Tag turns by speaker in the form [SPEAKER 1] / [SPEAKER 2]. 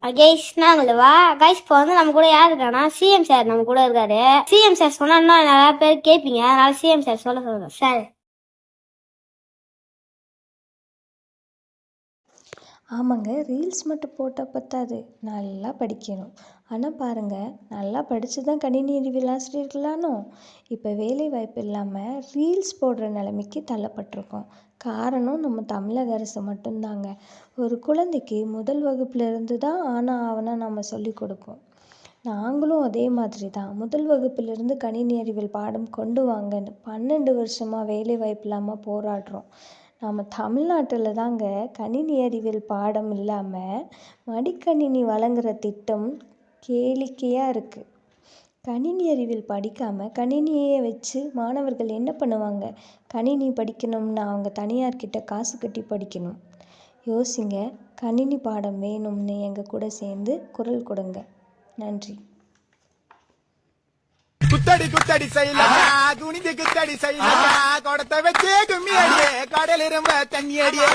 [SPEAKER 1] Guys நாங்களவா guys இப்போ வந்து நம்ம கூட யார் இருக்கானா சிஎம் சார் நம்ம கூட இருக்காரு. சிஎம் சார் சொன்னா இன்னும் நிறைய பேர் கேட்பீங்க, அதனால சிஎம் சார் சொல்லுங்க சார்.
[SPEAKER 2] ஆமாங்க, ரீல்ஸ் மட்டும் போட்டால் பத்தாது, நல்லா படிக்கணும். ஆனால் பாருங்கள், நல்லா படித்து தான் கணினி அறிவியல் ஆசிரியர்களானோ இப்போ வேலை வாய்ப்பு இல்லாமல் ரீல்ஸ் போடுற நிலைமைக்கு தள்ளப்பட்டிருக்கோம். காரணம் நம்ம தமிழக அரசு மட்டும்தாங்க. ஒரு குழந்தைக்கு முதல் வகுப்புலேருந்து தான் ஆனால் ஆவனா நம்ம சொல்லி கொடுப்போம். நாங்களும் அதே மாதிரி தான் முதல் வகுப்பிலிருந்து கணினி அறிவியல் பாடம் கொண்டு வாங்கன்னு 12 வருஷமாக வேலை வாய்ப்பு இல்லாமல் போராடுறோம். நம்ம தமிழ்நாட்டில் தாங்க கணினி அறிவியல் பாடம் இல்லாமல் மடிக்கணினி வழங்குகிற திட்டம் கேளிக்கையாக இருக்குது. கணினி அறிவியல் படிக்காமல் கணினியை வச்சு மாணவர்கள் என்ன பண்ணுவாங்க? கணினி படிக்கணும்னு அவங்க தனியார்கிட்ட காசு கட்டி படிக்கணும். யோசிங்க, கணினி பாடம் வேணும்னு எங்கள் கூட சேர்ந்து குரல் கொடுங்க. நன்றி.
[SPEAKER 3] குத்தடி குத்தடி செய்யலக்கா, குனிஞ்சு குத்தடி செய்யலக்கா, குடத்தை வச்சு கும்மி அடியே, கடல் இரும்ப தண்ணி அடியே.